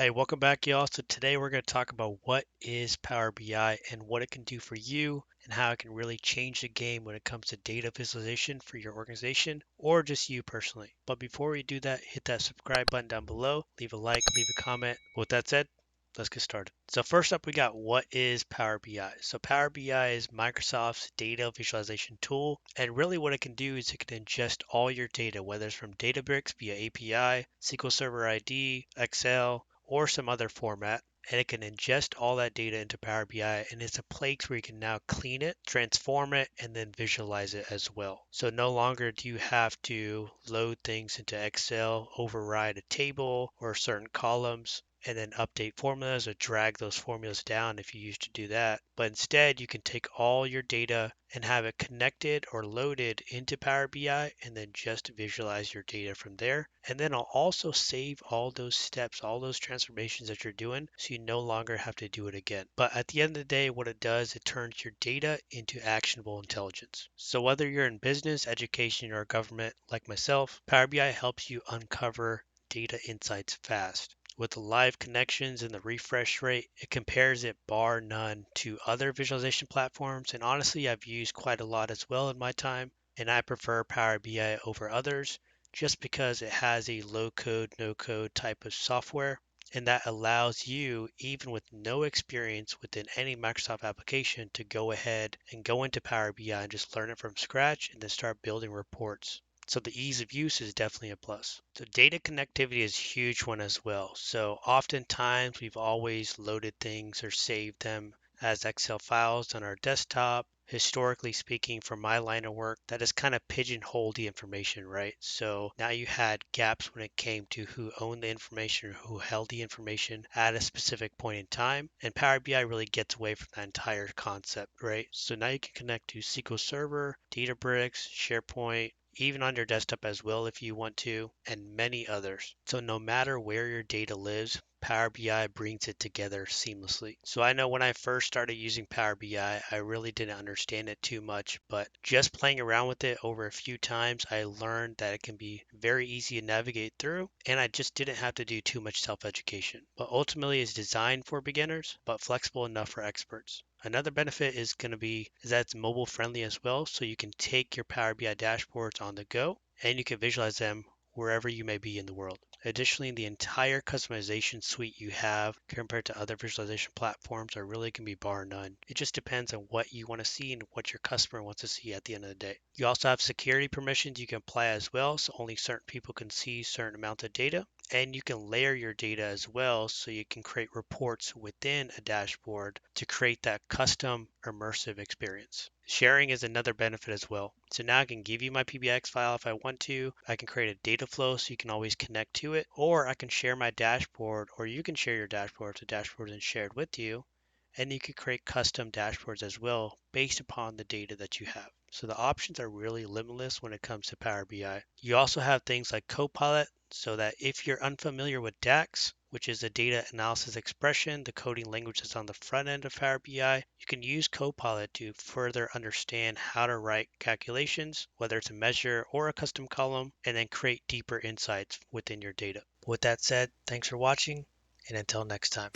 Hey, welcome back, y'all. So today we're going to talk about what is Power BI and what it can do for you and how it can really change the game when it comes to data visualization for your organization or just you personally. But before we do that, hit that subscribe button down below, leave a like, leave a comment. With that said, let's get started. So first up, we got what is Power BI? So Power BI is Microsoft's data visualization tool, and really what it can do is it can ingest all your data, whether it's from Databricks via API, SQL Server ID, Excel, or some other format, and it can ingest all that data into Power BI, and it's a place where you can now clean it, transform it, and then visualize it as well. So no longer do you have to load things into Excel, override a table or certain columns, and then update formulas or drag those formulas down if you used to do that. But instead, you can take all your data and have it connected or loaded into Power BI and then just visualize your data from there. And then I'll also save all those steps, all those transformations that you're doing so you no longer have to do it again. But at the end of the day, what it does, it turns your data into actionable intelligence. So whether you're in business, education, or government like myself, Power BI helps you uncover data insights fast. With the live connections and the refresh rate, it compares it bar none to other visualization platforms. And honestly, I've used quite a lot as well in my time, and I prefer Power BI over others just because it has a low code, no code type of software. And that allows you, even with no experience within any Microsoft application, to go ahead and go into Power BI and just learn it from scratch and then start building reports. So the ease of use is definitely a plus. So data connectivity is a huge one as well. So oftentimes we've always loaded things or saved them as Excel files on our desktop. Historically speaking, for my line of work, that has kind of pigeonholed the information, right? So now you had gaps when it came to who owned the information or who held the information at a specific point in time. And Power BI really gets away from that entire concept, right? So now you can connect to SQL Server, Databricks, SharePoint, even on your desktop as well if you want to, and many others. So no matter where your data lives, Power BI brings it together seamlessly. So I know when I first started using Power BI, I really didn't understand it too much, but just playing around with it over a few times, I learned that it can be very easy to navigate through, and I just didn't have to do too much self-education. But ultimately, it's designed for beginners, but flexible enough for experts. Another benefit is that it's mobile friendly as well, so you can take your Power BI dashboards on the go and you can visualize them wherever you may be in the world. Additionally, the entire customization suite you have compared to other visualization platforms are really can be bar none. It just depends on what you want to see and what your customer wants to see at the end of the day. You also have security permissions you can apply as well, so only certain people can see certain amounts of data. And you can layer your data as well, so you can create reports within a dashboard to create that custom immersive experience. Sharing is another benefit as well. So now I can give you my PBX file if I want to. I can create a data flow so you can always connect to it, or I can share my dashboard, or you can share your dashboard if the dashboard is shared with you. And you can create custom dashboards as well based upon the data that you have. So the options are really limitless when it comes to Power BI. You also have things like Copilot, so that if you're unfamiliar with DAX, which is a data analysis expression, the coding language that's on the front end of Power BI, you can use Copilot to further understand how to write calculations, whether it's a measure or a custom column, and then create deeper insights within your data. With that said, thanks for watching, and until next time.